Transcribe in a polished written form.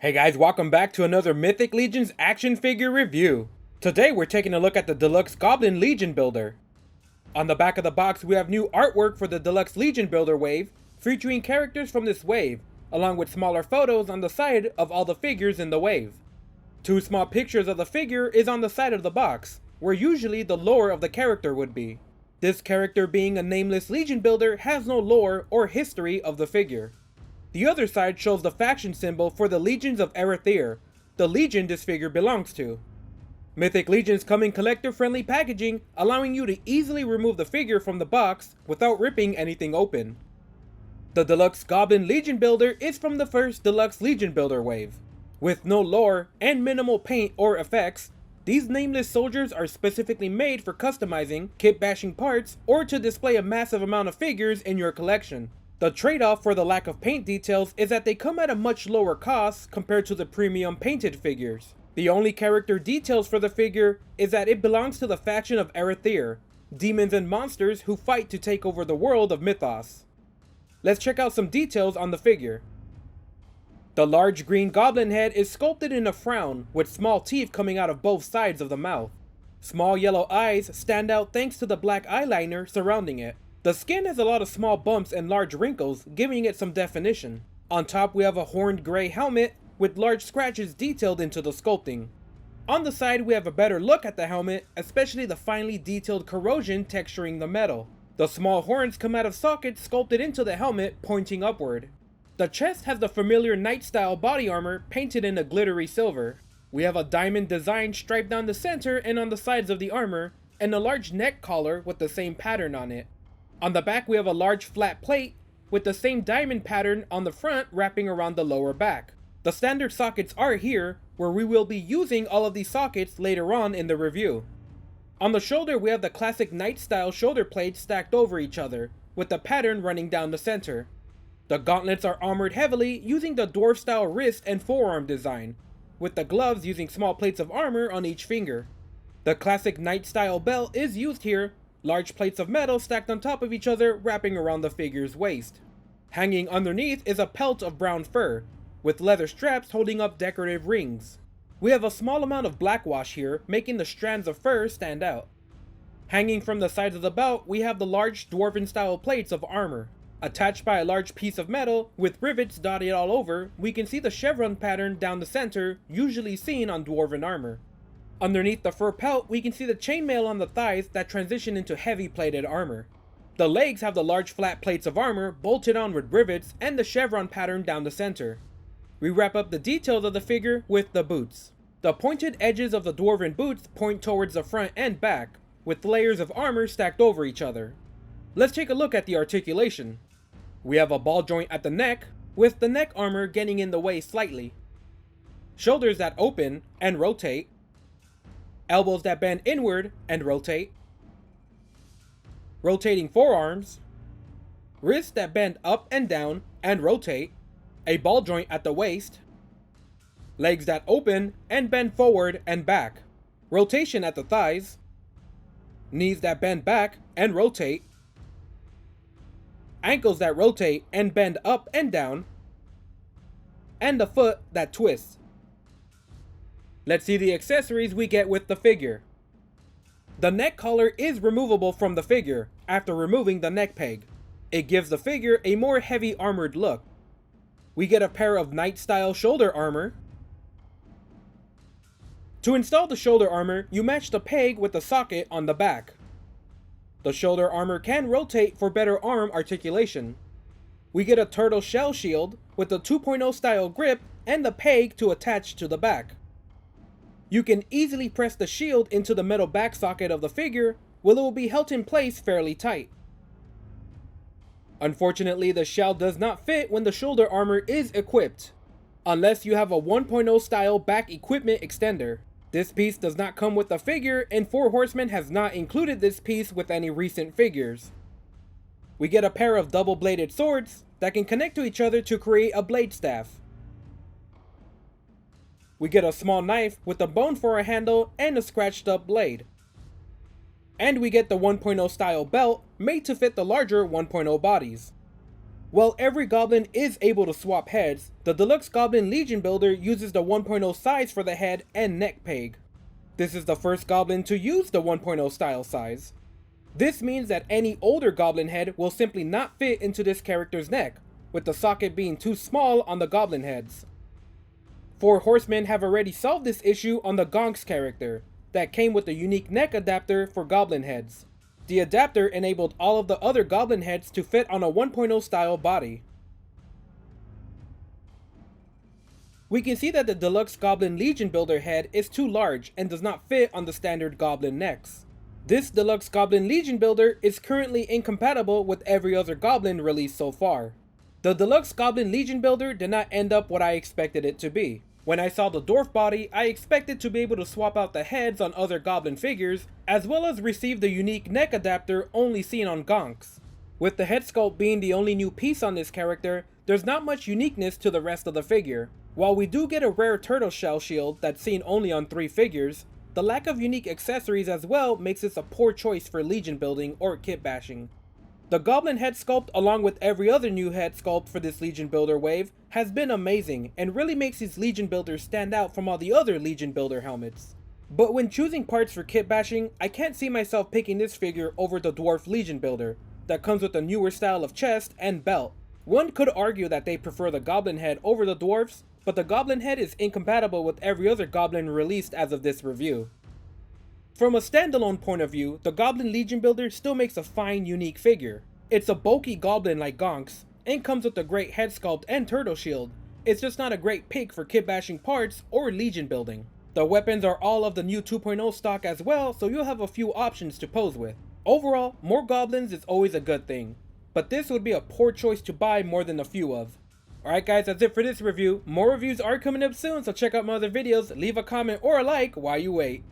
Hey guys, welcome back to another Mythic Legions action figure review. Today we're taking a look at the Deluxe Goblin Legion Builder. On the back of the box we have new artwork for the Deluxe Legion Builder wave, featuring characters from this wave, along with smaller photos on the side of all the figures in the wave. Two small pictures of the figure is on the side of the box, where usually the lore of the character would be. This character, being a nameless Legion Builder, has no lore or history of the figure. The other side shows the faction symbol for the Legions of Erethyr, the legion this figure belongs to. Mythic Legions come in collector-friendly packaging, allowing you to easily remove the figure from the box without ripping anything open. The Deluxe Goblin Legion Builder is from the first Deluxe Legion Builder wave. With no lore and minimal paint or effects, these nameless soldiers are specifically made for customizing, kit-bashing parts, or to display a massive amount of figures in your collection. The trade-off for the lack of paint details is that they come at a much lower cost compared to the premium painted figures. The only character details for the figure is that it belongs to the faction of Erethyr, demons and monsters who fight to take over the world of Mythos. Let's check out some details on the figure. The large green goblin head is sculpted in a frown, with small teeth coming out of both sides of the mouth. Small yellow eyes stand out thanks to the black eyeliner surrounding it. The skin has a lot of small bumps and large wrinkles, giving it some definition. On top we have a horned gray helmet with large scratches detailed into the sculpting. On the side we have a better look at the helmet, especially the finely detailed corrosion texturing the metal. The small horns come out of sockets sculpted into the helmet, pointing upward. The chest has the familiar knight style body armor painted in a glittery silver. We have a diamond design striped down the center and on the sides of the armor, and a large neck collar with the same pattern on it. On the back we have a large flat plate with the same diamond pattern on the front wrapping around the lower back. The standard sockets are here, where we will be using all of these sockets later on in the review. On the shoulder we have the classic knight style shoulder plates stacked over each other, with the pattern running down the center. The gauntlets are armored heavily using the dwarf style wrist and forearm design, with the gloves using small plates of armor on each finger. The classic knight style belt is used here, large plates of metal stacked on top of each other wrapping around the figure's waist. Hanging underneath is a pelt of brown fur, with leather straps holding up decorative rings. We have a small amount of black wash here, making the strands of fur stand out. Hanging from the sides of the belt, we have the large dwarven style plates of armor. Attached by a large piece of metal, with rivets dotted all over, we can see the chevron pattern down the center, usually seen on dwarven armor. Underneath the fur pelt, we can see the chainmail on the thighs that transition into heavy plated armor. The legs have the large flat plates of armor bolted on with rivets and the chevron pattern down the center. We wrap up the details of the figure with the boots. The pointed edges of the dwarven boots point towards the front and back, with layers of armor stacked over each other. Let's take a look at the articulation. We have a ball joint at the neck, with the neck armor getting in the way slightly. Shoulders that open and rotate. Elbows that bend inward and rotate. Rotating forearms. Wrists that bend up and down and rotate. A ball joint at the waist. Legs that open and bend forward and back. Rotation at the thighs. Knees that bend back and rotate. Ankles that rotate and bend up and down. And a foot that twists. Let's see the accessories we get with the figure. The neck collar is removable from the figure after removing the neck peg. It gives the figure a more heavy armored look. We get a pair of knight style shoulder armor. To install the shoulder armor, you match the peg with the socket on the back. The shoulder armor can rotate for better arm articulation. We get a turtle shell shield with the 2.0 style grip and the peg to attach to the back. You can easily press the shield into the metal back socket of the figure, where it will be held in place fairly tight. Unfortunately, the shell does not fit when the shoulder armor is equipped, unless you have a 1.0 style back equipment extender. This piece does not come with the figure, and Four Horsemen has not included this piece with any recent figures. We get a pair of double-bladed swords that can connect to each other to create a blade staff. We get a small knife with a bone for a handle and a scratched up blade. And we get the 1.0 style belt made to fit the larger 1.0 bodies. While every goblin is able to swap heads, the Deluxe Goblin Legion Builder uses the 1.0 size for the head and neck peg. This is the first goblin to use the 1.0 style size. This means that any older goblin head will simply not fit into this character's neck, with the socket being too small on the goblin heads. 4 horsemen have already solved this issue on the Gonxx character, that came with a unique neck adapter for goblin heads. The adapter enabled all of the other goblin heads to fit on a 1.0 style body. We can see that the Deluxe Goblin Legion Builder head is too large and does not fit on the standard goblin necks. This Deluxe Goblin Legion Builder is currently incompatible with every other goblin released so far. The Deluxe Goblin Legion Builder did not end up what I expected it to be. When I saw the Dwarf body, I expected to be able to swap out the heads on other goblin figures, as well as receive the unique neck adapter only seen on Gonxx. With the head sculpt being the only new piece on this character, there's not much uniqueness to the rest of the figure. While we do get a rare turtle shell shield that's seen only on 3 figures, the lack of unique accessories as well makes this a poor choice for Legion building or kit bashing. The Goblin head sculpt, along with every other new head sculpt for this Legion Builder wave, has been amazing and really makes these Legion Builders stand out from all the other Legion Builder helmets. But when choosing parts for kit bashing, I can't see myself picking this figure over the Dwarf Legion Builder, that comes with a newer style of chest and belt. One could argue that they prefer the Goblin head over the Dwarfs, but the Goblin head is incompatible with every other Goblin released as of this review. From a standalone point of view, the Goblin Legion Builder still makes a fine, unique figure. It's a bulky goblin like Gonxx, and comes with a great head sculpt and turtle shield. It's just not a great pick for kit bashing parts or Legion building. The weapons are all of the new 2.0 stock as well, so you'll have a few options to pose with. Overall, more goblins is always a good thing, but this would be a poor choice to buy more than a few of. Alright guys, that's it for this review. More reviews are coming up soon, so check out my other videos, leave a comment or a like while you wait.